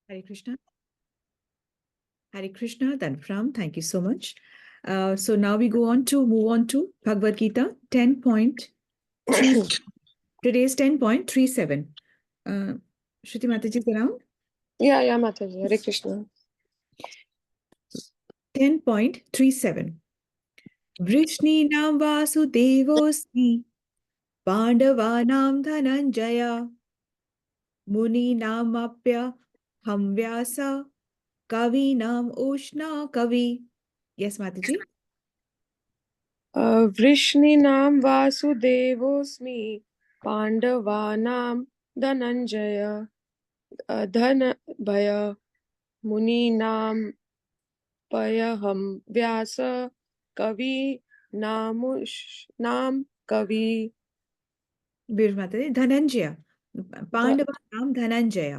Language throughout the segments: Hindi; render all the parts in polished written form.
Hare Krishna. Hare Krishna, Dhanfram, thank you so much. So now we move on to Bhagavad Gita 10.3. Today is 10.37. Shruti Mataji is around? Yeah, Mataji. Hare Krishna. 10.37. Vrishninam Vasudevosmi Pandavanam Dhananjaya Muninamapya Hamvyasa Kavinam Ushna Kavi. Yes, Mataji. वृष्णीनां वासुदेवोऽस्मि पाण्डवानां धनञ्जय धनभय मुनीनां पयहं व्यास कवि नामुष्णां कवि. Mataji, Dhananjaya. पांडवा नाम धनंजय.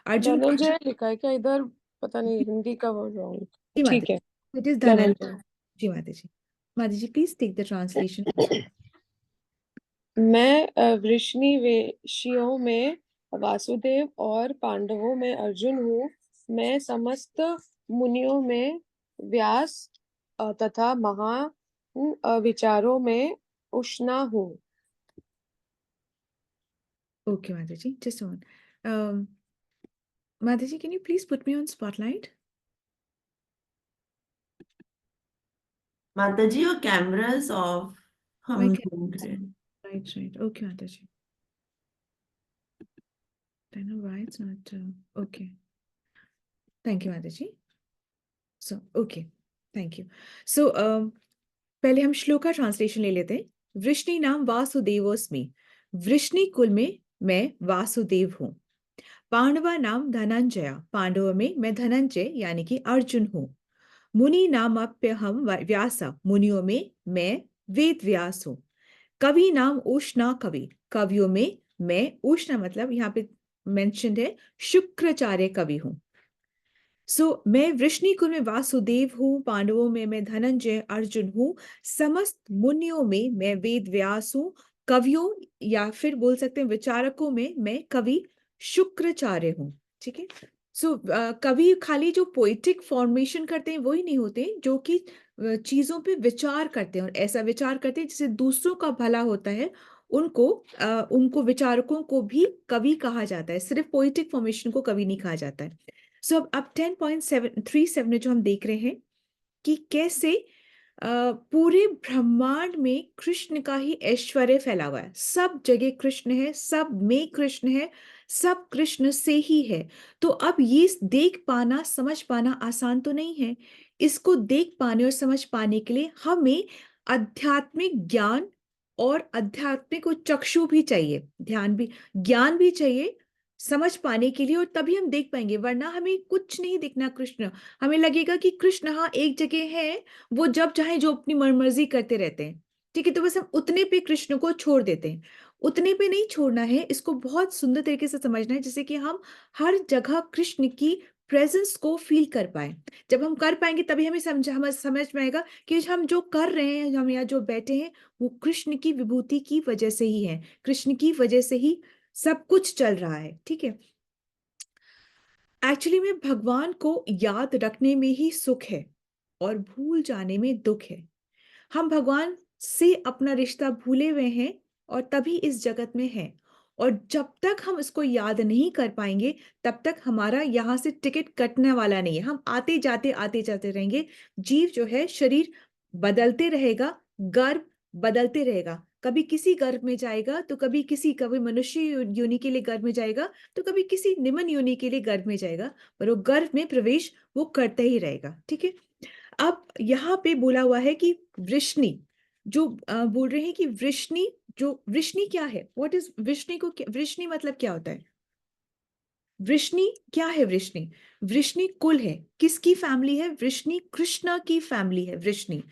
अर्जुन धनंजय लिखा है क्या इधर? पता नहीं, हिंदी का बोल रहा हूँ. ठीक है, It is धनंजय. जी माताजी. माताजी, please take the translation. मैं वृष्णि वेशियों में वासुदेव और पांडवों में अर्जुन हूँ. मैं समस्त मुनियों में व्यास तथा महा विचारों में उष्णा हूँ. Okay, Mataji, just one. Mataji, can you please put me on spotlight? Mataji, your camera is off. My right. Okay, Mataji. I know why it's not okay. Thank you, Mataji. So, okay. Thank you. So, पहले हम श्लोक का ट्रांसलेशन ले लेते हैं. वृष्णि नाम वासुदेवोस्मि. वृष्णि कुल में मैं वासुदेव हूँ. पांडवा नाम धनंजय. पांडवों में मैं धनंजय यानी कि अर्जुन हूँ. मुनि नामाप्य हम व्यास. मुनियों में मैं वेद व्यास हूँ. कवि नाम उष्णा कवि. कवियों में मैं उष्णा मतलब यहाँ पे मेंशन्ड है शुक्राचार्य कवि हूँ. सो मैं वृष्णि कुल में वासुदेव हूँ. पांडवों में मैं धनंजय अर्जुन हूँ. समस्त मुनियों में मैं वेद व्यास हूँ. कवियों या फिर बोल सकते हैं विचारकों में मैं कवि शुक्राचार्य हूँ. ठीक है. सो कवि खाली जो पोएटिक फॉर्मेशन करते हैं वही नहीं होते, जो कि चीजों पे विचार करते हैं और ऐसा विचार करते हैं जिससे दूसरों का भला होता है. उनको विचारकों को भी कवि कहा जाता है. सिर्फ पोएटिक फॉर्मेशन को कवि नहीं कहा जाता है. सो अब 10.37 में जो हम देख रहे हैं कि कैसे पूरे ब्रह्मांड में कृष्ण का ही ऐश्वर्य फैला हुआ है. सब जगह कृष्ण है, सब में कृष्ण है, सब कृष्ण से ही है. तो अब ये देख पाना समझ पाना आसान तो नहीं है. इसको देख पाने और समझ पाने के लिए हमें आध्यात्मिक ज्ञान और आध्यात्मिक चक्षु भी चाहिए, ज्ञान भी चाहिए समझ पाने के लिए, और तभी हम देख पाएंगे. वरना हमें कुछ नहीं दिखना कृष्ण. हमें लगेगा कि कृष्ण हाँ एक जगह है, वो जब चाहे जो अपनी मर्जी करते रहते हैं. ठीक है, तो बस हम उतने पे कृष्ण को छोड़ देते हैं. उतने पे नहीं छोड़ना है, इसको बहुत सुंदर तरीके से समझना है, जैसे कि हम हर जगह कृष्ण की प्रेजेंस को फील कर पाए. जब हम कर पाएंगे तभी हमें समझ में आएगा कि हम जो कर रहे हैं, हम यहाँ जो बैठे हैं, वो कृष्ण की विभूति की वजह से ही है. कृष्ण की वजह से ही सब कुछ चल रहा है. ठीक है. एक्चुअली में भगवान को याद रखने में ही सुख है और भूल जाने में दुख है. हम भगवान से अपना रिश्ता भूले हुए हैं और तभी इस जगत में हैं. और जब तक हम इसको याद नहीं कर पाएंगे तब तक हमारा यहाँ से टिकट कटने वाला नहीं है. हम आते जाते रहेंगे. जीव जो है शरीर बदलते रहेगा, गर्भ बदलते रहेगा. कभी किसी गर्भ में जाएगा तो कभी मनुष्य योनि के लिए गर्भ में जाएगा, तो कभी किसी निम्न योनि के लिए गर्भ में जाएगा, पर वो गर्भ में प्रवेश वो करते ही रहेगा. ठीक है. अब यहाँ पे बोला हुआ है कि वृष्णि जो बोल रहे हैं कि वृष्णि क्या है. व्हाट इज वृष्णि वृष्णि मतलब क्या होता है? वृष्णि क्या है? वृष्णि कुल है. किसकी फैमिली है? वृष्णि कृष्णा की फैमिली है वृष्णि.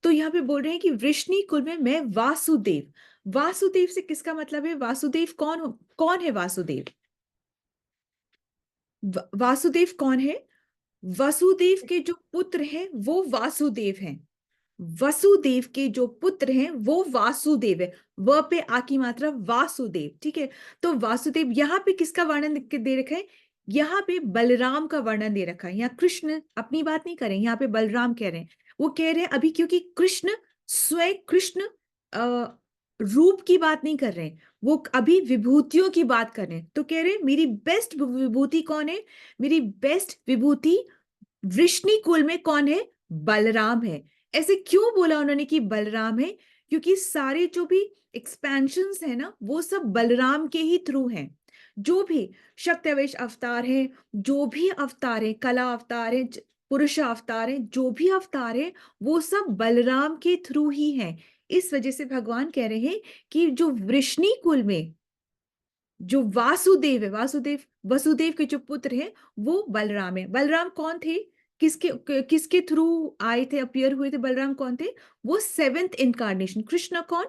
तो यहाँ पे बोल रहे हैं कि वृष्णि कुल में मैं वासुदेव. वासुदेव से किसका मतलब है? वासुदेव कौन है? वासुदेव कौन है? वसुदेव के जो पुत्र हैं वो वासुदेव हैं. वसुदेव के जो पुत्र हैं वो वासुदेव है. व पे आ की मात्रा वासुदेव. ठीक है. तो वासुदेव यहाँ पे किसका वर्णन दे रखा है? यहाँ पे बलराम का वर्णन दे रखा है। यहाँ कृष्ण अपनी बात नहीं कर रहे हैं, यहाँ पे बलराम कह रहे हैं। वो कह रहे हैं अभी, क्योंकि कृष्ण स्वयं कृष्ण रूप की बात नहीं कर रहे हैं, वो अभी विभूतियों की बात कर रहे हैं। तो कह रहे हैं मेरी बेस्ट विभूति कौन है? मेरी बेस्ट विभूति वृष्णि कुल में कौन है? बलराम है। ऐसे क्यों बोला उन्होंने कि बलराम है? क्योंकि सारे जो भी एक्सपेंशंस है ना, वो सब बलराम के ही थ्रू हैं। जो भी शक्तिवेश अवतार है, जो भी अवतार है, कला अवतार है, पुरुष अवतार है, जो भी अवतार है, वो सब बलराम के थ्रू ही हैं। इस वजह से भगवान कह रहे हैं कि जो वृष्णि कुल में जो वासुदेव है, वसुदेव के जो पुत्र हैं, वो बलराम है। बलराम कौन थे? किसके थ्रू आए थे, अपीयर हुए थे? बलराम कौन थे? वो 7th इनकारनेशन। कृष्ण कौन?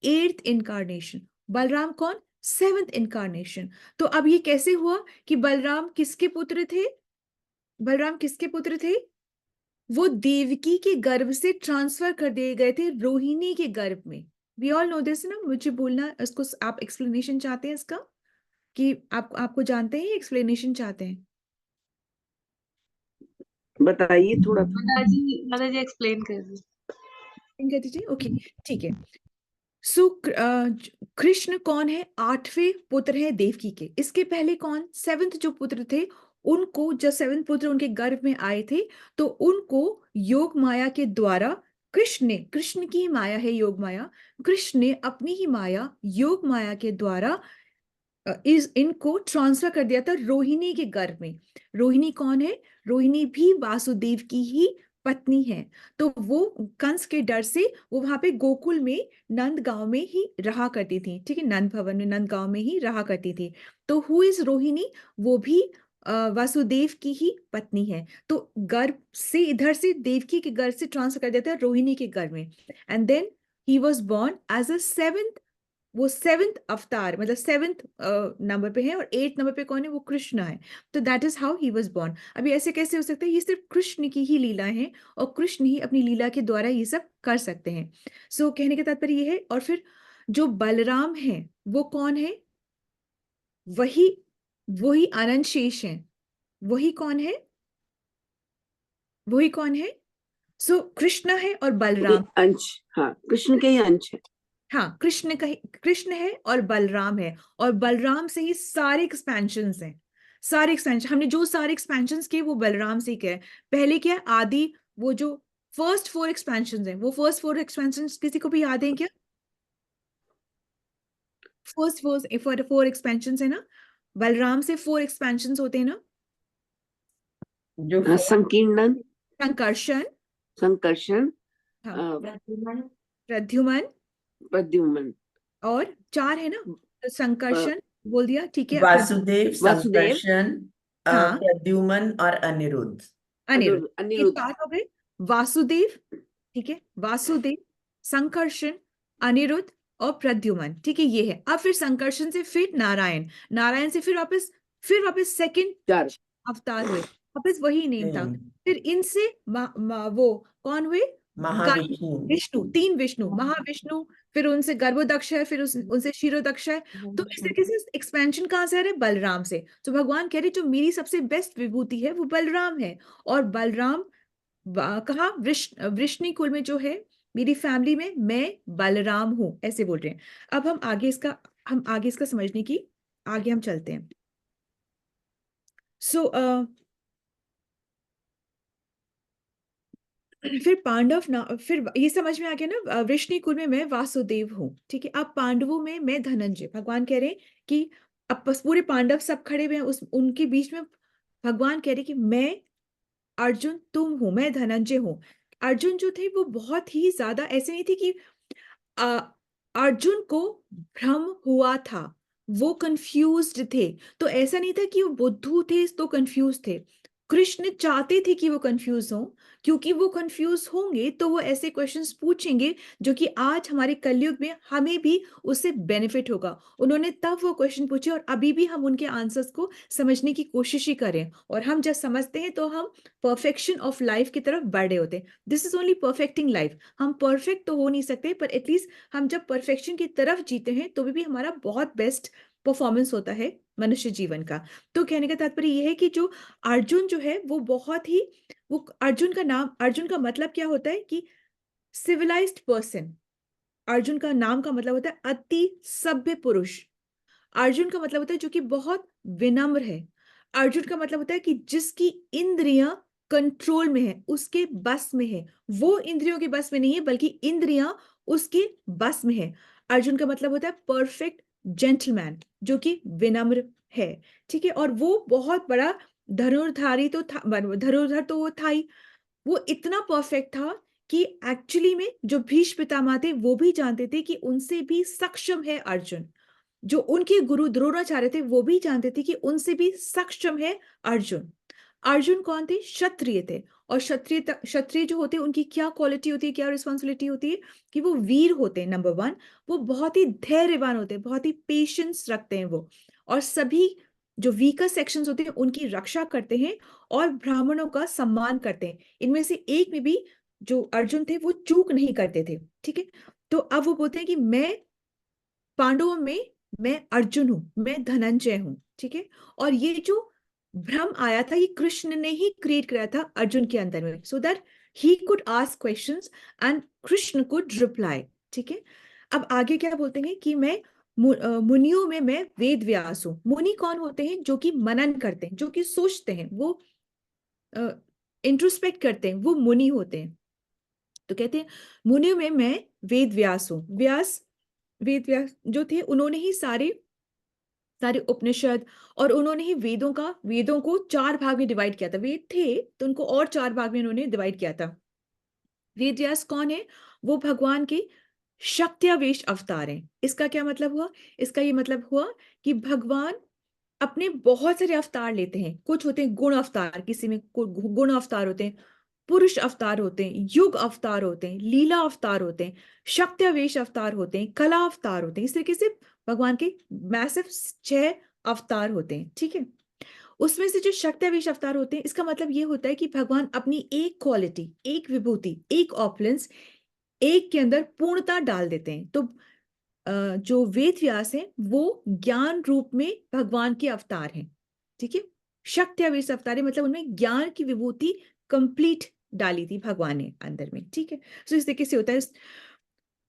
8th incarnation. बलराम कौन? 7th incarnation. तो अब ये कैसे हुआ कि बलराम किसके पुत्र थे? बलराम किसके पुत्र थे? वो देवकी के गर्भ से ट्रांसफर कर दिए गए थे रोहिणी के गर्भ में। वी ऑल नो दिस ना, मुझे बोलना इसको, आप एक्सप्लेनेशन चाहते हैं इसका कि आपको जानते हैं, एक्सप्लेनेशन चाहते हैं? बताइए थोड़ा। दादाजी एक्सप्लेन कर दीजिए। कह दीजिए, ओके, ठीक है। सो कृष्ण कौन है? 8वें पुत्र है देवकी के। इसके पहले कौन? 7th जो पुत्र थे, उनको जब 7th पुत्र उनके गर्भ में आए थे, तो उनको योग माया के द्वारा कृष्ण की ही माया है योग माया, कृष्ण ने अपनी ही माया योग माया के द्वारा इनको ट्रांसफर कर दिया था रोहिणी के गर्भ में। रोहिणी कौन है? रोहिणी भी वासुदेव की ही पत्नी है। तो वो कंस के डर से वो वहां पे गोकुल में नंद गांव में ही रहा करती थी, ठीक है, नंद भवन में, नंद गांव में ही रहा करती थी। तो हु इज रोहिणी? वो भी वासुदेव की ही पत्नी है। तो गर्भ से, इधर से देवकी के गर्भ से ट्रांसफर कर दिया था रोहिणी के गर्भ में। And then he was born as a 7th, वो 7th अवतार, मतलब 7th नंबर पे है, और 8th नंबर पे कौन है? वो कृष्ण है। तो that is how he was born. अभी ऐसे कैसे हो सकता है? ये सिर्फ कृष्ण की ही लीला है, और कृष्ण ही अपनी लीला के द्वारा ये सब कर सकते हैं। सो कहने का तात्पर्य ये है। और फिर जो बलराम है वो कौन है? वही वही अनंत शेष है। वही कौन है? वही कौन है? सो कृष्ण है और ये बलराम। अंश, हाँ, कृष्ण के ही अंश है। हाँ, कृष्ण है और बलराम है, और बलराम से ही सारे एक्सपेंशंस हैं। सारे एक्सपेंशन, हमने जो सारे एक्सपेंशंस किए वो बलराम से ही किए। पहले क्या है? आदि, वो जो फर्स्ट 4 एक्सपेंशंस हैं, वो फर्स्ट 4 एक्सपेंशंस किसी को भी याद है क्या? फर्स्ट 4 एक्सपेंशंस है ना, बलराम से 4 एक्सपेंशंस होते हैं ना। जो संकीर्णन, संकर्षण, संकर्षण, हाँ, प्रद्युम्न, प्रद्युमन, प्रद्युम्न, और 4 है ना। तो संकर्षण बोल दिया, ठीक है। वासुदेव, वासुदेव, संकर्षण, हाँ, प्रद्युम्न और अनिरुद्ध। अनिरुद्ध, ये अनिरुद्ध, 4 हो गए। वासुदेव, ठीक है, वासुदेव, संकर्षण, अनिरुद्ध और प्रद्युमन, ठीक है, ये है। अब फिर संकर्षण से फिर नारायण, नारायण से फिर वापस सेकंड 4 अवतार हुए, वापस वही नेम था। तीन, फिर इनसे वो कौन हुए? महाविष्णु, विष्णु, 3 विष्णु, महाविष्णु, फिर उनसे गर्भोदक्ष है, फिर उनसे क्षीरोदक्ष है। तो इस तरीके से एक्सपेंशन कहाँ से आ रहा है? बलराम से। तो भगवान कह रहे जो मेरी सबसे बेस्ट विभूति है वो बलराम है। और बलराम कहा वृष्णि कुल में जो है, मेरी फैमिली में मैं बलराम हूं, ऐसे बोल रहे हैं। अब हम आगे इसका समझने की, आगे हम चलते हैं। सो फिर पांडव ना, फिर ये समझ में आ गया ना, वृष्णि कुल में मैं वासुदेव हूँ, ठीक है। अब पांडवों में मैं धनंजय। भगवान कह रहे हैं कि अब बस पूरे पांडव सब खड़े हुए हैं, उनके बीच में भगवान कह रहे कि मैं अर्जुन तुम हो, मैं धनंजय हूँ। अर्जुन जो थे वो बहुत ही ज्यादा ऐसे नहीं थे कि अ, अर्जुन को भ्रम हुआ था, वो कंफ्यूज्ड थे। तो ऐसा नहीं था कि वो बुद्धू थे तो कंफ्यूज थे। कृष्ण चाहते थे कि वो कंफ्यूज हो, क्योंकि वो कंफ्यूज होंगे तो वो ऐसे क्वेश्चंस पूछेंगे जो कि आज हमारे कलयुग में हमें भी उससे बेनिफिट होगा। उन्होंने तब वो क्वेश्चन पूछे, और अभी भी हम उनके आंसर्स को समझने की कोशिश ही करें। और हम जब समझते हैं तो हम परफेक्शन ऑफ लाइफ की तरफ बढ़े होते हैं। This is only perfecting life. हम परफेक्ट तो हो नहीं सकते, पर एटलीस्ट हम जब परफेक्शन की तरफ जीते हैं तो भी हमारा बहुत बेस्ट परफॉर्मेंस होता है मनुष्य जीवन का। तो कहने का तात्पर्य यह है कि जो अर्जुन जो है वो बहुत ही, वो अर्जुन का मतलब क्या होता है कि सिविलाइज्ड पर्सन। अर्जुन का नाम का मतलब होता है अति सभ्य पुरुष। अर्जुन का मतलब होता है जो कि बहुत विनम्र है। अर्जुन का मतलब होता है कि जिसकी इंद्रियां कंट्रोल में है, उसके बस में है। वो इंद्रियों के बस में नहीं है, बल्कि इंद्रियां उसके बस में है। अर्जुन का मतलब होता है परफेक्ट जेंटलमैन, जो कि विनम्र है। ठीक है, और वो बहुत बड़ा धनुर्धारी तो था, धनुर्धर तो वो था ही। वो इतना परफेक्ट था कि एक्चुअली में जो भीष्म पितामह थे वो भी जानते थे कि उनसे भी सक्षम है अर्जुन। जो उनके गुरु द्रोणाचार्य थे वो भी जानते थे कि उनसे भी सक्षम है अर्जुन। अर्जुन कौन थे? क्षत्रिय थे। और क्षत्रिय जो होते हैं उनकी क्या क्वालिटी होती है, क्या रिस्पॉन्सिबिलिटी होती है? कि वो वीर होते हैं, नंबर वन। वो बहुत ही धैर्यवान होते हैं, बहुत ही पेशेंस रखते हैं वो। और सभी जो वीकर सेक्शंस होते हैं उनकी रक्षा करते हैं और ब्राह्मणों का सम्मान करते हैं। इनमें से एक में भी जो अर्जुन थे वो चूक नहीं करते थे। ठीक है, तो अब वो बोलते हैं कि मैं पांडवों में, मैं अर्जुन हूं, मैं धनंजय हूं। ठीक है, और ये जो भ्रम आया था ये कृष्ण ने ही क्रिएट कराया था अर्जुन के अंदर में, so that he could ask questions and Krishna could reply. ठीक है, अब आगे क्या बोलते हैं कि मैं मुनियों में मैं वेद व्यास हूं। मुनि कौन होते हैं? जो कि मनन करते हैं, जो कि सोचते हैं, वो इंट्रोस्पेक्ट करते हैं, वो मुनि होते हैं। तो कहते हैं मुनियों में मैं वेद व्यास हूं। वेद व्यास जो थे उन्होंने ही सारे उपनिषद, और उन्होंने ही वेदों को 4 भाग में डिवाइड किया था। वेद थे तो उनको और 4 भाग में उन्होंने डिवाइड किया था। वेद व्यास कौन है? वो भगवान के शक्त्यावेश अवतार हैं। इसका क्या मतलब हुआ? इसका ये मतलब हुआ कि भगवान अपने बहुत सारे अवतार लेते हैं। कुछ होते हैं गुण अवतार, किसी में गुण अवतार होते हैं, पुरुष अवतार होते हैं, युग अवतार होते हैं, लीला अवतार होते हैं, शक्त्यावेश अवतार होते हैं, कला अवतार होते हैं। इस तरीके से भगवान के मैसिव 6 अवतार होते हैं। ठीक है, उसमें से जो शक्त्यावेश अवतार होते हैं, इसका मतलब ये होता है कि भगवान अपनी एक क्वालिटी, एक विभूति, एक ऑपुलेंस एक के अंदर पूर्णता डाल देते हैं। तो जो वेद व्यास हैं वो ज्ञान रूप में भगवान के अवतार हैं। ठीक है, शक्त्यावेश अवतार है, मतलब उनमें ज्ञान की विभूति कंप्लीट डाली थी भगवान ने अंदर में। ठीक है, तो इस तरीके से होता है।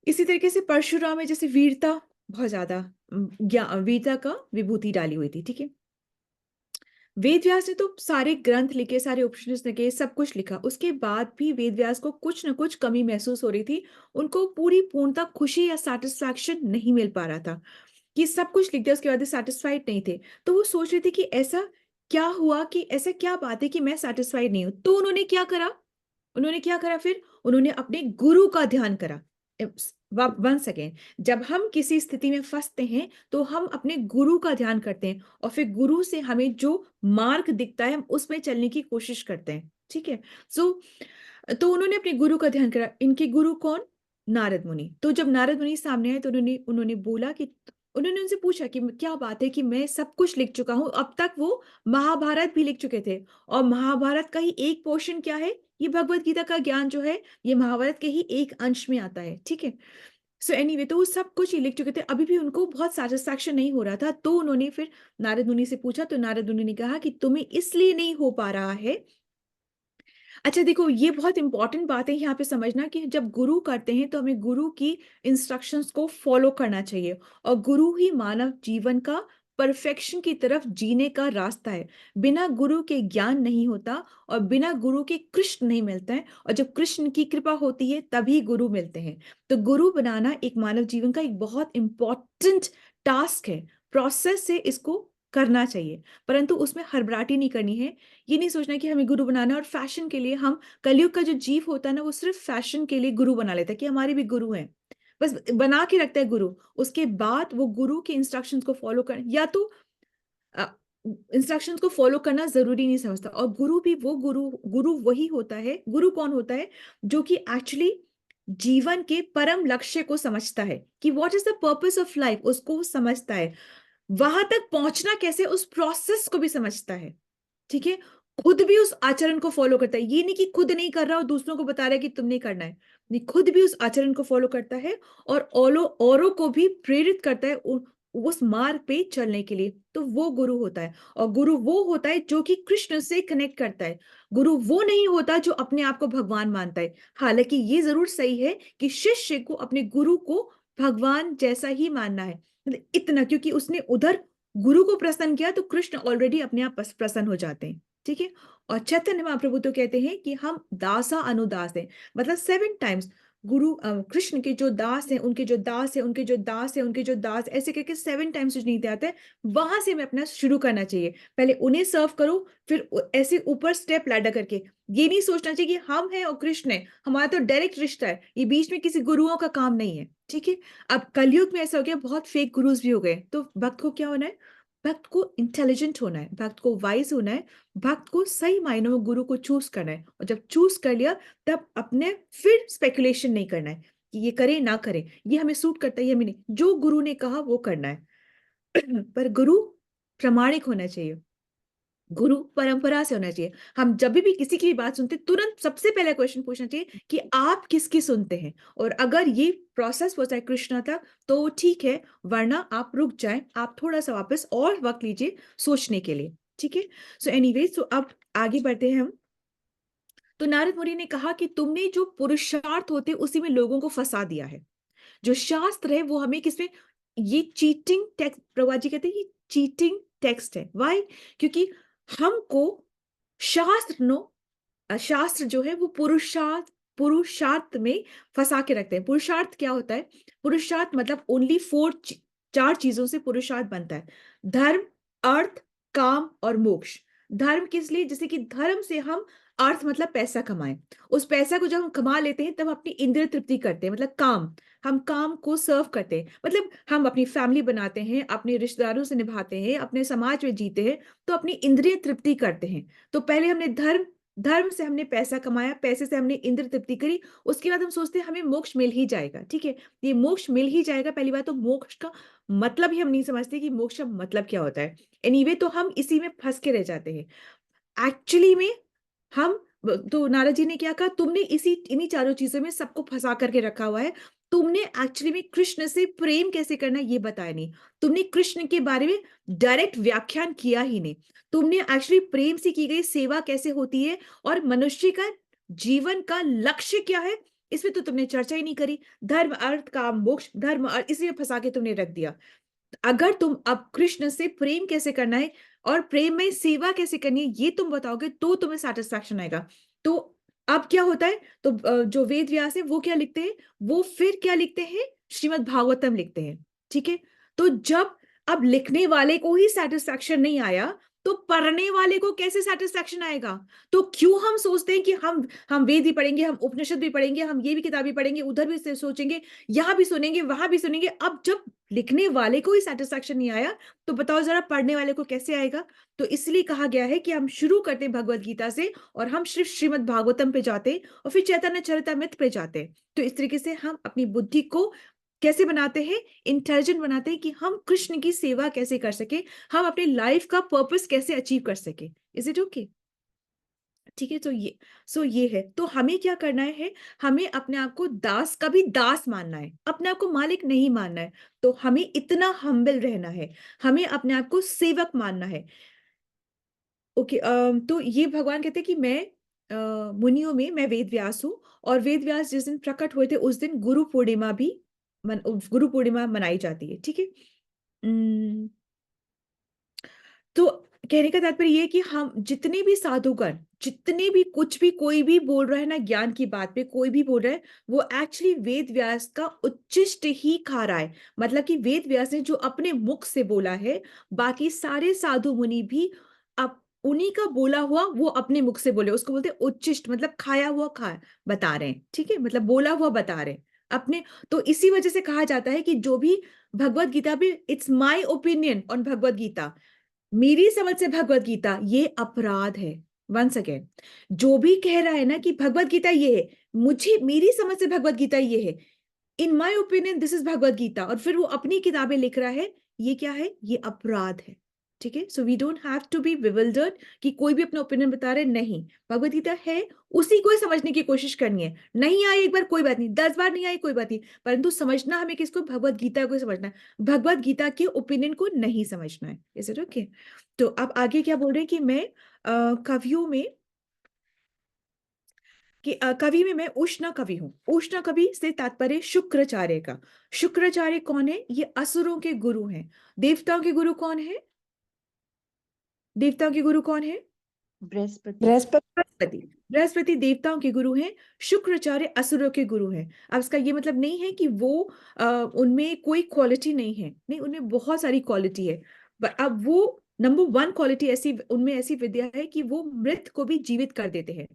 इसी तरीके से परशुराम में जैसे वीरता, बहुत ज्यादा वीरता का विभूति डाली हुई थी। ठीक है, वेद व्यास ने तो सारे ग्रंथ लिखे, सारे उपनिषद लिखे, सब कुछ लिखा। उसके बाद भी वेद व्यास को कुछ ना कुछ कमी महसूस हो रही थी। उनको पूरी पूर्णता, खुशी या सेटिस्फैक्शन नहीं मिल पा रहा था कि सब कुछ लिख दिया, उसके बाद सेटिस्फाइड नहीं थे। तो वो सोच रहे थे कि ऐसा क्या हुआ, कि ऐसा क्या बात है कि मैं सेटिस्फाइड नहीं हूं। तो उन्होंने क्या करा? फिर उन्होंने अपने गुरु का ध्यान करा। वंस अगेन, जब हम किसी स्थिति में फंसते हैं तो हम अपने गुरु का ध्यान करते हैं, और फिर गुरु से हमें जो मार्ग दिखता है हम उसमें चलने की कोशिश करते हैं। ठीक है, तो उन्होंने अपने गुरु का ध्यान करा। इनके गुरु कौन? नारद मुनि। तो जब नारद मुनि सामने आए तो उन्होंने बोला कि, उन्होंने उनसे पूछा कि क्या बात है कि मैं सब कुछ लिख चुका हूं। अब तक वो महाभारत भी लिख चुके थे, और महाभारत का ही एक पोर्शन क्या है, ये भगवत गीता का ज्ञान जो है ये महाभारत के ही एक अंश में आता है। ठीक है, सो एनीवे, तो वो सब कुछ ही लिख चुके थे, अभी भी उनको बहुत सेटिस्फैक्शन नहीं हो रहा था। तो उन्होंने फिर नारद मुनि से पूछा, तो नारद मुनि ने कहा कि तुम्हें इसलिए नहीं हो पा रहा है। अच्छा देखो, ये बहुत इंपॉर्टेंट बात है यहाँ पे समझना कि जब गुरु करते हैं तो हमें गुरु की इंस्ट्रक्शंस को फॉलो करना चाहिए, और गुरु ही मानव जीवन का परफेक्शन की तरफ जीने का रास्ता है। बिना गुरु के ज्ञान नहीं होता, और बिना गुरु के कृष्ण नहीं मिलता है, और जब कृष्ण की कृपा होती है तभी गुरु मिलते हैं। तो गुरु बनाना एक मानव जीवन का एक बहुत इंपॉर्टेंट टास्क है, प्रोसेस से इसको करना चाहिए, परंतु उसमें हड़बड़ाहट नहीं करनी है। ये नहीं सोचना कि हमें गुरु बनाना है, और फैशन के लिए हम, कलयुग का जो जीव होता है ना वो सिर्फ फैशन के लिए गुरु बना लेता है कि हमारे भी गुरु हैं, बस बना के रखता है गुरु। उसके बाद वो गुरु के इंस्ट्रक्शंस को फॉलो कर, या तो इंस्ट्रक्शंस को फॉलो करना जरूरी नहीं समझता। और गुरु भी वो गुरु वही होता है। गुरु कौन होता है? जो कि एक्चुअली जीवन के परम लक्ष्य को समझता है कि what is the purpose of life, उसको समझता है। वहां तक पहुंचना कैसे, उस प्रोसेस को भी समझता है। ठीक है, खुद भी उस आचरण को फॉलो करता है। ये नहीं कि खुद नहीं कर रहा और दूसरों को बता रहा है कि तुम नहीं करना है, नहीं, खुद भी उस आचरण को फॉलो करता है, और औरों को भी प्रेरित करता है उस मार्ग पे चलने के लिए, तो वो गुरु होता है। और गुरु वो होता है जो कि कृष्ण से कनेक्ट करता है। गुरु वो नहीं होता जो अपने आप को भगवान मानता है। हालांकि ये जरूर सही है कि शिष्य को अपने गुरु को भगवान जैसा ही मानना है, मतलब इतना, क्योंकि उसने उधर गुरु को प्रसन्न किया तो कृष्ण ऑलरेडी अपने आप प्रसन्न हो जाते हैं। ठीक है। और चैतन्य महाप्रभु तो कहते हैं कि हम दासा अनुदास हैं, मतलब 7 टाइम्स गुरु कृष्ण के जो दास हैं, उनके जो दास हैं, उनके जो दास हैं, उनके जो दास, ऐसे करके 7 टाइम्स जो नीति आता है, वहां से हमें अपना शुरू करना चाहिए। पहले उन्हें सर्व करो, फिर ऐसे ऊपर स्टेप लैडर करके। ये नहीं सोचना चाहिए कि हम हैं और कृष्ण है, हमारा तो डायरेक्ट रिश्ता है, ये बीच में किसी गुरुओं का काम नहीं है। ठीक है। अब कलयुग में ऐसा हो गया, बहुत फेक गुरुज भी हो गए, तो भक्त को क्या होना है? भक्त को इंटेलिजेंट होना है, भक्त को वाइज होना है, भक्त को सही मायनों में गुरु को चूज करना है। और जब चूज कर लिया तब अपने फिर स्पेकुलेशन नहीं करना है कि ये करे ना करे, ये हमें सूट करता है, ये हमें नहीं, जो गुरु ने कहा वो करना है। पर गुरु प्रामाणिक होना चाहिए, गुरु परंपरा से होना चाहिए। हम जब भी किसी की बात सुनते तुरंत सबसे पहला क्वेश्चन पूछना चाहिए कि आप किसकी सुनते हैं, और अगर ये प्रोसेस हो जाए कृष्णा तक तो ठीक है, वरना आप रुक जाएं, आप थोड़ा सा वापस और वक्त लीजिए सोचने के लिए। ठीक है। सो एनीवेज, तो अब आगे बढ़ते हैं हम। तो नारद मुनि ने कहा कि तुमने जो पुरुषार्थ होते उसी में लोगों को फंसा दिया है। जो शास्त्र है वो हमें किसमें, ये चीटिंग टेक्स्ट, प्रभा जी कहते हैं ये चीटिंग टेक्स्ट है। वाई? क्योंकि हमको शास्त्र शास्त्र जो है वो पुरुषार्थ में फंसा के रखते हैं। पुरुषार्थ क्या होता है? पुरुषार्थ मतलब ओनली 4 चीजों से पुरुषार्थ बनता है: धर्म, अर्थ, काम और मोक्ष। धर्म किस लिए? जैसे कि धर्म से हम अर्थ मतलब पैसा कमाएं, उस पैसा को जब हम कमा लेते हैं तब अपनी इंद्रिय तृप्ति करते हैं, मतलब काम, हम काम को सर्व करते हैं, मतलब हम अपनी फैमिली बनाते हैं, अपने रिश्तेदारों से निभाते हैं, अपने समाज में जीते हैं, तो अपनी इंद्रिय तृप्ति करते हैं। तो पहले हमने धर्म से हमने पैसा कमाया, पैसे से हमने इंद्रिय तृप्ति करी, उसके बाद हम सोचते हैं हमें मोक्ष मिल ही जाएगा। ठीक है, ये मोक्ष मिल ही जाएगा, पहली बात तो मोक्ष का मतलब ही हम नहीं समझते कि मोक्ष का मतलब क्या होता है। एनीवे, तो हम इसी में फंस के रह जाते हैं। एक्चुअली में हम, तो नारद जी ने क्या कहा, तुमने इन्हीं 4 चीजों में सबको फंसा करके रखा हुआ है। तुमने एक्चुअली में कृष्ण से प्रेम कैसे करना है ये बताया नहीं, तुमने कृष्ण के बारे में डायरेक्ट व्याख्यान किया ही नहीं, तुमने एक्चुअली प्रेम से की गई सेवा कैसे होती है और मनुष्य का जीवन का लक्ष्य क्या है, इसमें तो तुमने चर्चा ही नहीं करी। धर्म, अर्थ, काम, मोक्ष, धर्म अर्थ, इसी में फंसा के तुमने रख दिया। अगर तुम अब कृष्ण से प्रेम कैसे करना है और प्रेम में सेवा कैसे करनी है ये तुम बताओगे तो तुम्हें सेटिस्फैक्शन आएगा। तो अब क्या होता है, तो जो वेद व्यास है वो क्या लिखते हैं, वो फिर क्या लिखते हैं, श्रीमद् भागवतम लिखते हैं। ठीक है। तो जब अब लिखने वाले को ही सेटिस्फैक्शन नहीं आया तो पढ़ने वाले को कैसे सेटिस्फैक्शन आएगा? तो क्यों हम सोचते हैं कि हम वेद भी पढ़ेंगे, हम उपनिषद भी पढ़ेंगे, हम ये भी किताबें पढ़ेंगे, उधर भी सोचेंगे, यहां भी सुनेंगे, वहां भी सुनेंगे। अब जब लिखने वाले को ही सेटिस्फैक्शन नहीं आया तो बताओ जरा पढ़ने वाले को कैसे आएगा? तो इसलिए कहा गया है कि हम शुरू करते हैं भगवत गीता से और हम सिर्फ श्रीमद् भागवतम पे जाते हैं और फिर चैतन्य चरितामृत पे जाते हैं। तो इस तरीके से हम अपनी बुद्धि को कैसे बनाते हैं, इंटेलिजेंट बनाते हैं कि हम कृष्ण की सेवा कैसे कर सके, हम अपनी लाइफ का पर्पस कैसे अचीव कर सके। Is it okay? ठीक है। तो ये है, तो हमें क्या करना है, हमें अपने आप को दास, कभी दास मानना है, अपने आप को मालिक नहीं मानना है। तो हमें इतना हम्बल रहना है, हमें अपने आप को सेवक मानना है। ओके। तो ये भगवान कहते हैं कि मैं मुनियों में मैं वेद व्यास हूँ, और वेद व्यास जिस दिन प्रकट हुए थे उस दिन गुरु पूर्णिमा भी गुरु पूर्णिमा मनाई जाती है। ठीक है। तो कहने का तात्पर्य ये है कि हम जितने भी साधुगण, जितने भी कुछ भी कोई भी बोल रहा है ना ज्ञान की बात पे, कोई भी बोल रहा है, वो एक्चुअली वेद व्यास का उच्छिष्ट ही खा रहा है। मतलब कि वेद व्यास ने जो अपने मुख से बोला है, बाकी सारे साधु मुनि भी अब उन्हीं का बोला हुआ वो अपने मुख से बोले, उसको बोलते हैं उच्छिष्ट, मतलब खाया हुआ बता रहे हैं। ठीक है, मतलब बोला हुआ बता रहे हैं अपने। तो इसी वजह से कहा जाता है कि जो भी भगवत गीता भी, it's my opinion on Bhagavad Gita, मेरी समझ से भगवत गीता ये अपराध है। वंस अगेन, जो भी कह रहा है ना कि भगवत गीता ये है, मुझे मेरी समझ से भगवत गीता ये है, in my opinion this is Bhagavad Gita, और फिर वो अपनी किताबें लिख रहा है, ये क्या है? ये अपराध है। ठीक है। So we don't have to be bewildered कि कोई भी अपना ओपिनियन बता रहे, नहीं, भगवत गीता है, उसी को ही समझने की कोशिश करनी है। नहीं आए एक बार कोई बात नहीं, 10 बार नहीं आए कोई बात नहीं, परंतु समझना हमें किसको, भगवत गीता को समझना है, भगवत गीता के ओपिनियन को नहीं समझना है। Is it okay? तो अब आगे क्या बोल रहे हैं कि मैं कवियों में कवि में मैं उष्ण कवि हूँ। उष्ण कवि से तात्पर्य शुक्राचार्य का। शुक्राचार्य कौन है? ये असुरों के गुरु हैं। देवताओं के गुरु कौन है? देवताओं के गुरु कौन है? बृहस्पति। बृहस्पति। बृहस्पति देवताओं के गुरु हैं, शुक्राचार्य असुरों के गुरु हैं। अब इसका ये मतलब नहीं है कि वो उनमें कोई क्वालिटी नहीं है, नहीं, उनमें बहुत सारी क्वालिटी है। अब वो नंबर 1 क्वालिटी ऐसी उनमें ऐसी विद्या है कि वो मृत को भी जीवित कर देते हैं।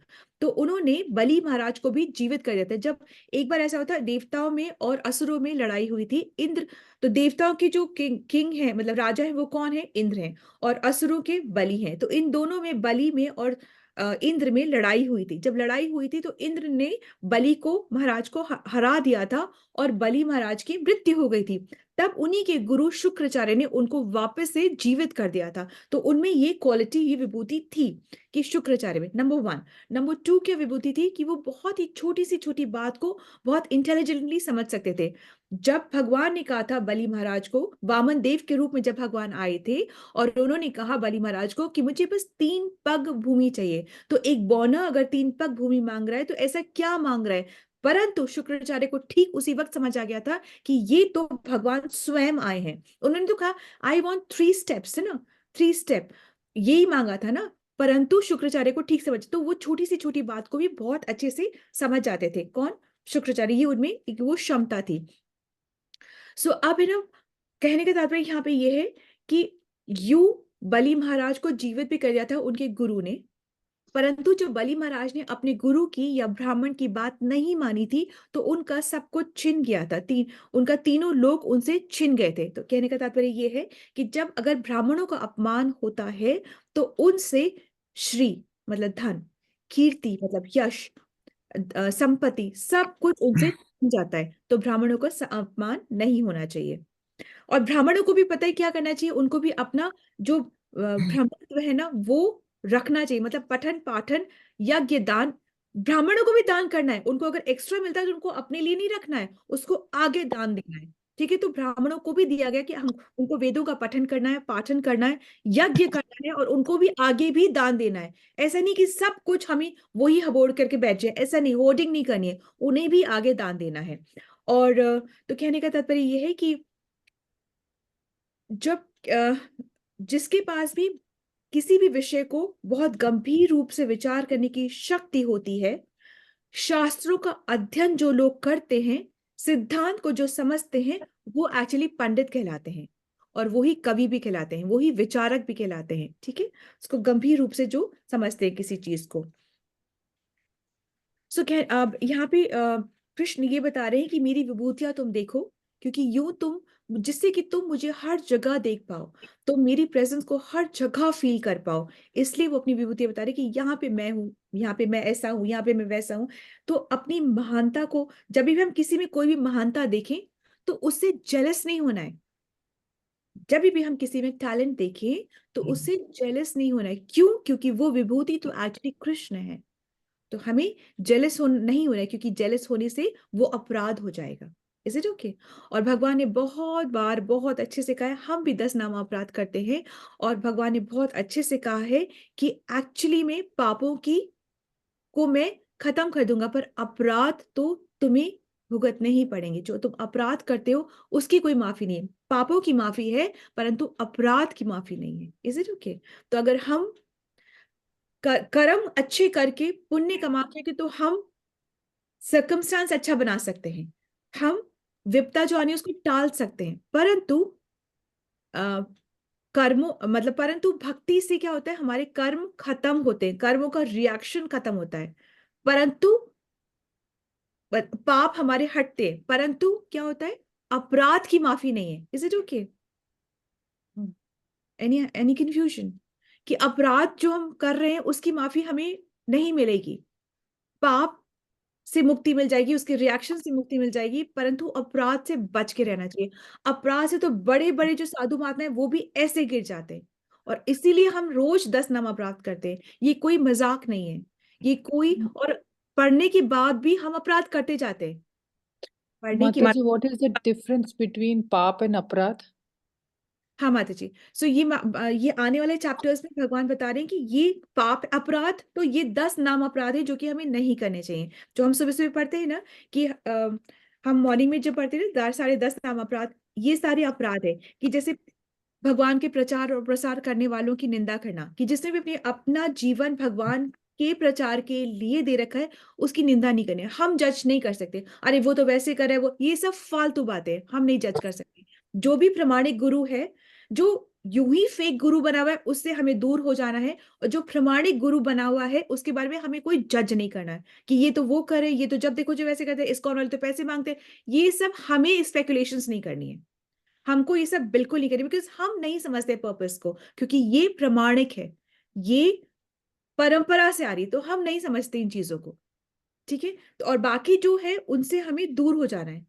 तो उन्होंने बलि महाराज को भी जीवित कर देते हैं। जब एक बार ऐसा होता है, देवताओं में और असुरों में लड़ाई हुई थी। इंद्र, तो देवताओं के जो किंग है, मतलब राजा है, वो कौन है? इंद्र है। और असुरों के बलि हैं। तो इन दोनों में, बलि में और इंद्र में लड़ाई हुई थी। जब लड़ाई हुई थी तो इंद्र ने बलि को, महाराज को हरा दिया था और बलि महाराज की मृत्यु हो गई थी। तब उन्हीं के गुरु शुक्राचार्य ने उनको वापस से जीवित कर दिया था। तो उनमें ये क्वालिटी, ये विभूति थी कि शुक्राचार्य में, नंबर 1। नंबर 2 क्या विभूति थी? कि वो बहुत ही छोटी सी छोटी बात को बहुत इंटेलिजेंटली समझ सकते थे। जब भगवान ने कहा था बलि महाराज को, वामन देव के रूप में जब भगवान आए थे और उन्होंने कहा बलि महाराज को कि मुझे बस 3 पग भूमि चाहिए, तो एक बौना अगर 3 पग भूमि मांग रहा है तो ऐसा क्या मांग रहा है? परंतु शुक्राचार्य को ठीक उसी वक्त समझ आ गया था कि ये तो भगवान स्वयं आए हैं। उन्होंने तो कहा आई वॉन्ट 3 स्टेप्स, है ना, 3 स्टेप, यही मांगा था ना। परंतु शुक्राचार्य को ठीक समझ, तो वो छोटी सी छोटी बात को भी बहुत अच्छे से समझ जाते थे। कौन? शुक्राचार्य। ये उनमें एक वो क्षमता थी। सो अब है ना, कहने का तात्पर्य यहाँ पे ये है कि यू बलि महाराज को जीवित भी कर दिया था उनके गुरु ने, परंतु जो बलि महाराज ने अपने गुरु की या ब्राह्मण की बात नहीं मानी थी, तो उनका सब कुछ छिन गया था। उनका तीनों लोग उनसे छिन गए थे। तो कहने का तात्पर्य ये है कि जब अगर ब्राह्मणों का अपमान होता है तो उनसे श्री मतलब धन, कीर्ति मतलब यश, संपत्ति, सब कुछ उनसे छिन जाता है। तो ब्राह्मणों का अपमान नहीं होना चाहिए। और ब्राह्मणों को भी पता है क्या करना चाहिए, उनको भी अपना जो ब्राह्मणत्व है ना वो रखना चाहिए। मतलब पठन पाठन यज्ञ दान, ब्राह्मणों को भी दान करना है। उनको अगर एक्स्ट्रा मिलता है तो उनको अपने लिए नहीं रखना है, उसको आगे दान देना है। ठीक है, तो ब्राह्मणों को भी दिया गया कि हम उनको वेदों का पठन करना है, पाठन करना है, यज्ञ करना है, और उनको भी आगे भी दान देना है। ऐसा नहीं कि सब कुछ हमें वही हबोड़ करके बैठ जाए, ऐसा नहीं, होर्डिंग नहीं करनी है, उन्हें भी आगे दान देना है। और तो कहने का तात्पर्य ये है कि जब जिसके पास भी किसी भी विषय को बहुत गंभीर रूप से विचार करने की शक्ति होती है, शास्त्रों का अध्ययन जो लोग करते हैं, सिद्धांत को जो समझते हैं, वो एक्चुअली पंडित कहलाते हैं, और वही कवि भी कहलाते हैं, वही विचारक भी कहलाते हैं। ठीक है, उसको गंभीर रूप से जो समझते हैं किसी चीज को। सो अब यहाँ पे कृष्ण ये बता रहे हैं कि मेरी विभूतियां तुम देखो, क्योंकि यूं तुम, जिससे कि तुम मुझे हर जगह देख पाओ, तो मेरी प्रेजेंस को हर जगह फील कर पाओ। इसलिए वो अपनी विभूतियां बता रहे कि यहाँ पे मैं हूँ, यहाँ पे मैं ऐसा हूँ, यहाँ पे मैं वैसा हूँ। तो अपनी महानता को, जब भी हम किसी में कोई भी महानता देखें तो उससे जेलस नहीं होना है। जब भी हम किसी में टैलेंट देखें तो उससे जेलस नहीं होना है। क्यों? क्योंकि वो विभूति तो एक्चुअली कृष्ण है। तो हमें जेलस नहीं होना है, क्योंकि जेलस होने से वो अपराध हो जाएगा। Is it okay? और भगवान ने बहुत बार बहुत अच्छे से कहा है, हम भी 10 नामा अपराध करते हैं, और भगवान ने बहुत अच्छे से कहा है कि एक्चुअली में पापों की को मैं खत्म कर दूंगा, पर अपराध तो तुम्हें भुगतने ही पड़ेंगे। जो तुम अपराध करते हो उसकी कोई माफी नहीं है। पापों की माफी है, परंतु अपराध की माफी नहीं है। Is it okay? तो अगर हम कर्म अच्छे करके पुण्य कमा के, तो हम सर्कमस्टांस अच्छा बना सकते हैं, हम विपदा जो आनी है उसको टाल सकते हैं। परंतु कर्मों मतलब परंतु भक्ति से क्या होता है, हमारे कर्म खत्म होते हैं, कर्मों का रिएक्शन खत्म होता है, परंतु पाप हमारे हटते हैं, परंतु क्या होता है, अपराध की माफी नहीं है। Is it okay? Any confusion? कि अपराध जो हम कर रहे हैं उसकी माफी हमें नहीं मिलेगी, पाप से मुक्ति मिल जाएगी, उसके रिएक्शन से मुक्ति मिल जाएगी, परंतु अपराध से बच के रहना चाहिए। अपराध से तो बड़े बड़े जो साधु महात्मा है वो भी ऐसे गिर जाते हैं, और इसीलिए हम रोज 10 नाम अपराध करते हैं। ये कोई मजाक नहीं है, ये कोई, और पढ़ने के बाद भी हम अपराध करते जाते हैं। पढ़ने के बाद, Mataji, what is the difference between पाप and अपराध? हाँ माता जी, सो ये आने वाले चैप्टर्स में भगवान बता रहे हैं कि ये पाप अपराध, तो ये 10 नाम अपराध है जो कि हमें नहीं करने चाहिए। जो हम सुबह सुबह पढ़ते हैं ना कि हम मॉर्निंग में जब पढ़ते हैं ना, साढ़े 10 नाम अपराध, ये सारे अपराध है कि जैसे भगवान के प्रचार और प्रसार करने वालों की निंदा करना, कि जिसने भी अपना जीवन भगवान के प्रचार के लिए दे रखा है, उसकी निंदा नहीं करनी है। हम जज नहीं कर सकते, अरे वो तो वैसे कर रहा है, वो, ये सब फालतू बातें हैं, हम नहीं जज कर सकते। जो भी प्रमाणिक गुरु है, जो यूं ही फेक गुरु बना हुआ है, उससे हमें दूर हो जाना है। और जो प्रमाणिक गुरु बना हुआ है, उसके बारे में हमें कोई जज नहीं करना है कि ये तो वो करे, ये तो जब देखो जो वैसे करते हैं, इस्कॉन वाले तो पैसे मांगते हैं। ये सब हमें स्पेकुलेशंस नहीं करनी है, हमको ये सब बिल्कुल नहीं करनी, बिकॉज हम नहीं समझते पर्पस को, क्योंकि ये प्रमाणिक है, ये परंपरा से आ रही है, तो हम नहीं समझते इन चीजों को। ठीक है, तो और बाकी जो है उनसे हमें दूर हो जाना है।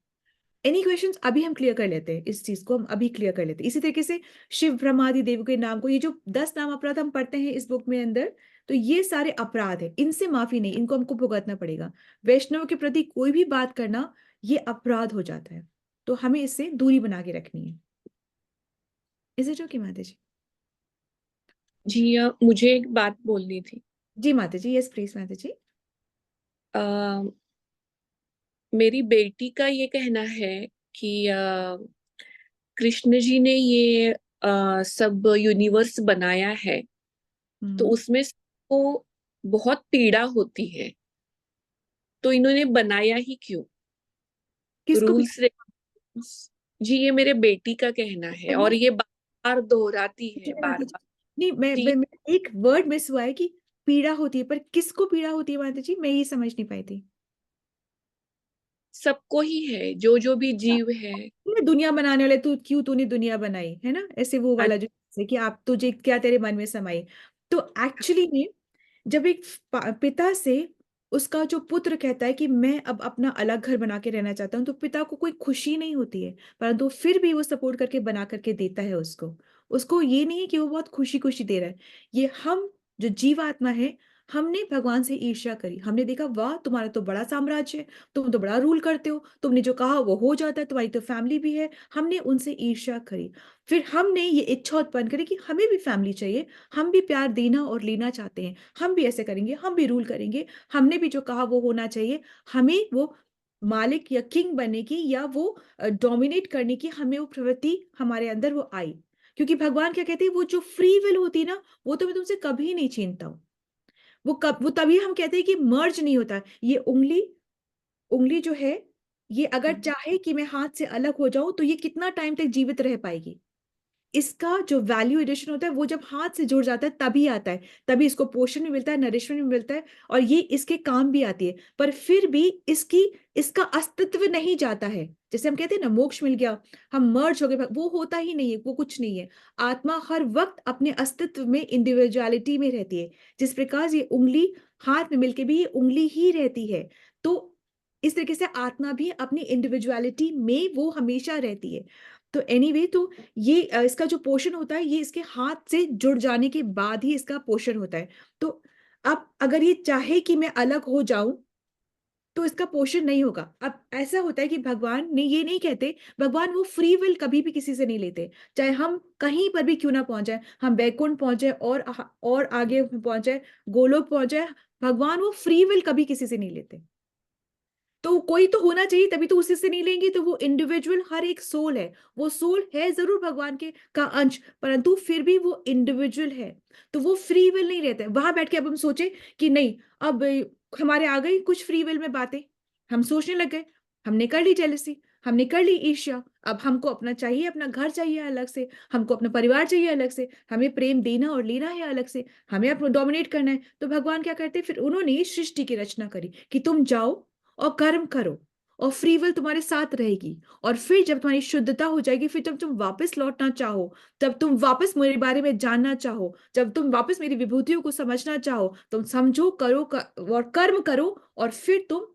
एनी क्वेश्चंस अभी हम क्लियर कर लेते हैं, इस चीज को हम अभी क्लियर कर लेते हैं। इसी तरीके से शिव ब्रह्मादि देव के नाम को, ये जो 10 नाम अपराध हम पढ़ते हैं इस बुक में अंदर, तो ये सारे अपराध है, इनसे माफी नहीं, इनको हमको भुगतना पड़ेगा। वैष्णव के प्रति कोई भी बात करना ये अपराध हो जाता है, तो हमें इससे दूरी बना के रखनी है। इज इट ओके माता जी? जी मुझे एक बात बोलनी थी। जी माता जी, यस प्लीज माता जी। अ, मेरी बेटी का ये कहना है कि कृष्ण जी ने ये सब यूनिवर्स बनाया है, तो उसमें सबको बहुत पीड़ा होती है, तो इन्होंने बनाया ही क्यों? किसको भी? रूल्स। जी ये मेरे बेटी का कहना है, और ये बार बार दोहराती है, बार बार। नहीं, जी मैं एक वर्ड मिस हुआ है कि पीड़ा होती है, पर किसको पीड़ा होती है माता जी? मैं ये समझ नहीं पाई थी। सबको ही है, जो जो भी जीव है। तूने दुनिया बनाने वाले, तूने दुनिया बनाई है ना, ऐसे वो वाला जो है कि आप, तुझे क्या तेरे मन में समाई। तो एक्चुअली में जब एक पिता से उसका जो पुत्र कहता है कि मैं अब अपना अलग घर बना के रहना चाहता हूँ, तो पिता को कोई खुशी नहीं होती है, परंतु फिर भी वो सपोर्ट करके बना करके देता है उसको। उसको ये नहीं है कि वो बहुत खुशी खुशी दे रहा है। ये हम जो जीवात्मा है, हमने भगवान से ईर्ष्या करी, हमने देखा वाह तुम्हारा तो बड़ा साम्राज्य है, तुम तो बड़ा रूल करते हो, तुमने जो कहा वो हो जाता है, तुम्हारी तो फैमिली भी है। हमने उनसे ईर्ष्या करी, फिर हमने ये इच्छा उत्पन्न करी कि हमें भी फैमिली चाहिए, हम भी प्यार देना और लेना चाहते हैं, हम भी ऐसे करेंगे, हम भी रूल करेंगे, हमने भी जो कहा वो होना चाहिए। हमें वो मालिक या किंग बनने की, या वो डोमिनेट करने की, हमें वो प्रवृत्ति हमारे अंदर वो आई। क्योंकि भगवान क्या कहते हैं, वो जो फ्री विल होती है ना, वो तो मैं तुमसे कभी नहीं छीनता हूँ। वो तभी हम कहते हैं कि मर्ज नहीं होता। ये उंगली उंगली जो है, ये अगर चाहे कि मैं हाथ से अलग हो जाऊं, तो ये कितना टाइम तक जीवित रह पाएगी? इसका जो वैल्यू एडिशन होता है, वो जब हाथ से जुड़ जाता है तभी आता है, तभी इसको पोषण भी मिलता है, नरिशमेंट भी मिलता है, और ये इसके काम भी आती है। पर फिर भी इसका अस्तित्व नहीं जाता है। जैसे हम कहते हैं ना, मोक्ष मिल गया, हम मर्ज हो गए, वो होता ही नहीं है, वो कुछ नहीं है। आत्मा हर वक्त अपने अस्तित्व में, इंडिविजुअलिटी में रहती है। जिस प्रकार ये उंगली हाथ में मिलके भी ये उंगली ही रहती है, तो इस तरीके से आत्मा भी अपनी इंडिविजुअलिटी में वो हमेशा रहती है। तो एनीवे, तो ये इसका जो पोषण होता है, ये इसके हाथ से जुड़ जाने के बाद ही इसका पोषण होता है। तो अब अगर ये चाहे कि मैं अलग हो जाऊं, तो इसका पोषण नहीं होगा। अब ऐसा होता है कि भगवान ने ये नहीं कहते, भगवान वो फ्री विल कभी भी किसी से नहीं लेते। चाहे हम कहीं पर भी क्यों ना पहुंच जाए, हम बैकुंठ पहुंच जाए और आगे पहुंच जाए, गोलोक पहुंच जाए, भगवान वो फ्री विल कभी किसी से नहीं लेते। तो कोई तो होना चाहिए, तभी तो उसी से नहीं लेंगे। तो वो इंडिविजुअल हर एक सोल है, वो सोल है जरूर भगवान के का अंश, परंतु फिर भी वो इंडिविजुअल है, तो वो फ्री विल नहीं रहता है। वहां बैठ के अब हम सोचे कि नहीं, अब हमारे आ गई कुछ फ्री विल में बातें, हम सोचने लग गए, हमने कर ली जेलसी, हमने कर ली ईर्ष्या, अब हमको अपना चाहिए, अपना घर चाहिए अलग से, हमको अपना परिवार चाहिए अलग से, हमें प्रेम देना और लेना है अलग से, हमें अपना डोमिनेट करना है। तो भगवान क्या करते, फिर उन्होंने इस सृष्टि की रचना करी कि तुम जाओ और कर्म करो, और फ्री विल तुम्हारे साथ रहेगी। और फिर जब तुम्हारी शुद्धता हो जाएगी, फिर जब तुम वापस लौटना चाहो, जब तुम वापस मेरे बारे में जानना चाहो, जब तुम वापस मेरी विभूतियों को समझना चाहो, तुम समझो, करो और कर्म करो, और फिर तुम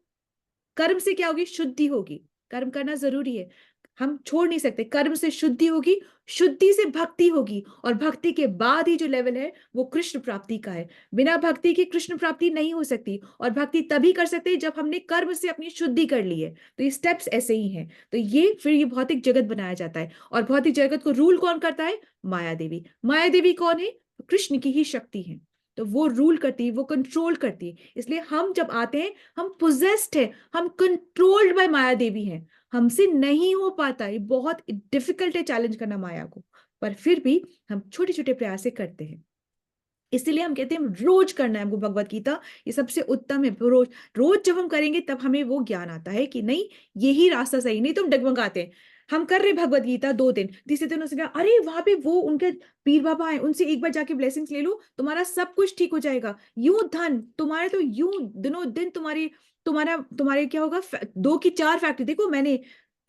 कर्म से क्या होगी, शुद्धि होगी। कर्म करना जरूरी है। हम छोड़ नहीं सकते। कर्म से शुद्धि होगी, शुद्धि से भक्ति होगी, और भक्ति के बाद ही जो लेवल है वो कृष्ण प्राप्ति का है। बिना भक्ति के कृष्ण प्राप्ति नहीं हो सकती, और भक्ति तभी कर सकते हैं जब हमने कर्म से अपनी शुद्धि कर ली है। तो ये स्टेप्स ऐसे ही हैं। तो ये फिर ये भौतिक जगत बनाया जाता है, और भौतिक जगत को रूल कौन करता है? माया देवी। माया देवी कौन है? कृष्ण की ही शक्ति है। तो वो रूल करती है, वो कंट्रोल करती है। इसलिए हम जब आते हैं, हम पोजेस्ड है, हम कंट्रोल्ड बाय माया देवी हैं। हमसे नहीं हो पाता, ये बहुत डिफिकल्ट है चैलेंज करना माया को, पर फिर भी हम छोटे छोटे प्रयास से करते हैं। इसीलिए हम कहते हैं रोज करना है हमको भगवत गीता, ये सबसे उत्तम है। रोज रोज जब हम करेंगे तब हमें वो ज्ञान आता है कि नहीं, यही रास्ता सही। नहीं तो हम डगमगाते हैं। हम कर रहे भगवत गीता 2 दिन, तीसरे दिन उसने कहा अरे वहां पे वो उनके पीर बाबा है, उनसे एक बार जाके ब्लेसिंग्स ले लो, तुम्हारा सब कुछ ठीक हो जाएगा। यूं धन तुम्हारे, तो यूं दिनों दिन तुम्हारे क्या होगा? 2 की 4 फैक्ट्री। देखो मैंने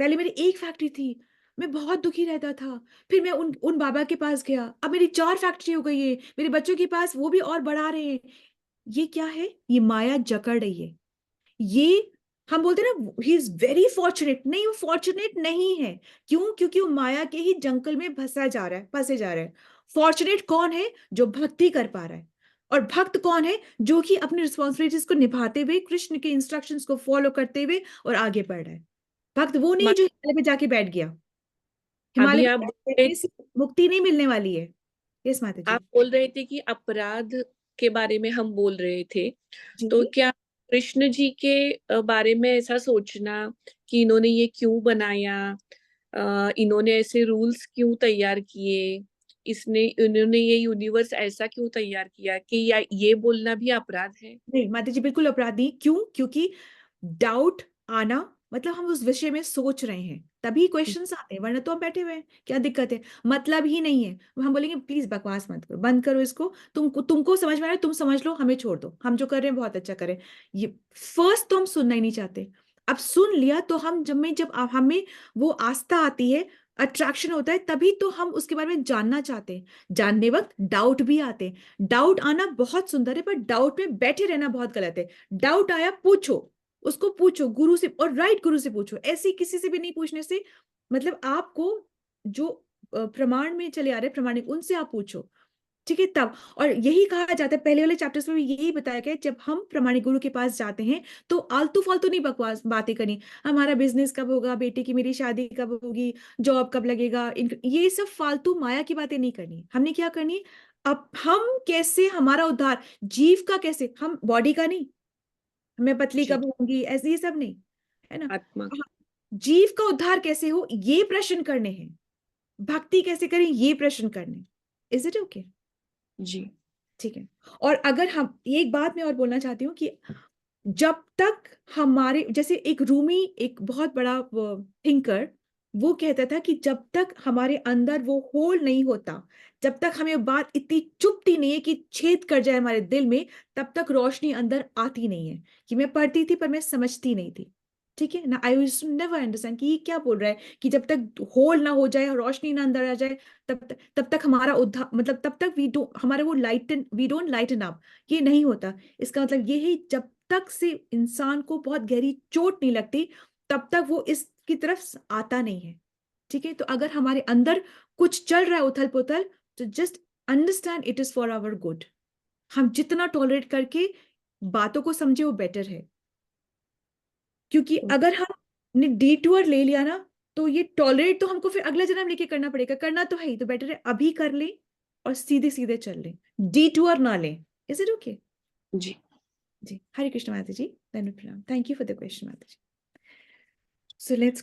पहले मेरी 1 फैक्ट्री थी, मैं बहुत दुखी रहता था, फिर मैं उन बाबा के पास गया, अब मेरी 4 फैक्ट्री हो गई है, मेरे बच्चों के पास वो भी और बढ़ा रहे हैं। ये क्या है? ये माया जकड़ रही है। ये हम बोलते हैं ना ही इज वेरी फॉर्चुनेट, नहीं वो फॉर्चुनेट नहीं है। क्यों? क्योंकि वो माया के ही जंगल में फंसे जा रहा है। फॉर्चुनेट कौन है? जो भक्ति कर पा रहा है। और भक्त कौन है? जो कि अपनी रिस्पॉन्सिबिलिटीज को निभाते हुए, कृष्ण के इंस्ट्रक्शंस को फॉलो करते हुए और आगे बढ़ रहा है। भक्त वो नहीं जो हिमालय में जाके बैठ गया। हिमालय अभी में आप बैठने से मुक्ति नहीं मिलने वाली है। यस माता जी। आप बोल रहे थे कि अपराध के बारे में हम बोल रहे थे, जी तो क्या कृष्ण जी के बारे में ऐसा सोचना कि इन्होंने ये क्यों बनाया, इन्होंने ऐसे रूल्स क्यों तैयार किए, इन्होंने ये यूनिवर्स ऐसा क्यों तैयार किया, कि या ये बोलना भी अपराध है? नहीं माता जी, बिल्कुल अपराध नहीं। क्यों? क्योंकि डाउट आना मतलब हम उस विषय में सोच रहे हैं, तभी क्वेश्चंस आते हैं, वरना तो हम बैठे हुए हैं। क्या दिक्कत है? मतलब ही नहीं है। हम बोलेंगे प्लीज बकवास मत करो, बंद करो इसको, तुमको समझ में आ रहा है, तुम समझ लो, हमें छोड़ दो, हम जो कर रहे हैं बहुत अच्छा करें। ये फर्स्ट तो हम सुनना ही नहीं चाहते। अब सुन लिया तो हम जब हमें वो आस्था आती है, अट्रैक्शन होता है, तभी तो हम उसके बारे में जानना चाहते हैं। जानने वक्त डाउट भी आते हैं। डाउट आना बहुत सुंदर है, पर डाउट में बैठे रहना बहुत गलत है। डाउट आया, पूछो, उसको पूछो गुरु से, और राइट गुरु से पूछो। ऐसी किसी से भी नहीं पूछने से, मतलब आपको जो प्रमाण में चले आ रहे प्रमाणिक, उनसे आप पूछो, ठीक है तब। और यही कहा जाता है, पहले वाले चैप्टर्स में भी यही बताया गया है, जब हम प्रमाणिक गुरु के पास जाते हैं तो आलतू फालतू नहीं बकवास बातें करनी। हमारा बिजनेस कब होगा, बेटी की मेरी शादी कब होगी, जॉब कब लगेगा, ये सब फालतू माया की बातें नहीं करनी। हमने क्या करनी? अब हम कैसे हमारा उद्धार, जीव का कैसे, हम बॉडी का नहीं, मैं पतली जी, कब होंगी, ऐसे ये सब नहीं, है ना। आत्मा। हाँ, जीव का उद्धार कैसे हो, ये प्रश्न करने हैं। भक्ति कैसे करें, ये प्रश्न करने। Is it okay? जी, ठीक है। और अगर हम एक बात मैं और बोलना चाहती हूँ कि जब तक हमारे जैसे एक रूमी, एक बहुत बड़ा थिंकर, वो कहता था कि जब तक हमारे अंदर वो होल नहीं होता, जब तक हमें बात इतनी चुभती नहीं है कि छेद कर जाए हमारे दिल में, तब तक रोशनी अंदर आती नहीं है। कि मैं पढ़ती थी पर मैं समझती नहीं थी, ठीक है ना। I used to never understand कि ये क्या बोल रहा है, कि जब तक होल ना हो जाए और रोशनी ना अंदर आ जाए, तब तक हमारा उद्धार, मतलब तब तक हमारा वो वी डोंट लाइटन अप, ये नहीं होता। इसका मतलब ये है, जब तक से इंसान को बहुत गहरी चोट नहीं लगती, तब तक वो इसकी तरफ आता नहीं है, ठीक है। तो अगर हमारे अंदर कुछ चल रहा है उथल पुथल, तो just understand it is for our good. हम जितना टॉलरेट करके बातों को समझे वो बेटर है। क्योंकि अगर हमने डिटूर ले लिया ना, तो ये टॉलरेट तो हमको फिर अगला जन्म लेके करना पड़ेगा। करना तो है ही, तो बेटर है अभी कर ले और सीधे सीधे चल ले, डिटूर ना ले। Is it okay? जी। जी, हरे कृष्ण माता जी, धन्यवाद, प्रणाम। Thank you for the question माता जी। So let's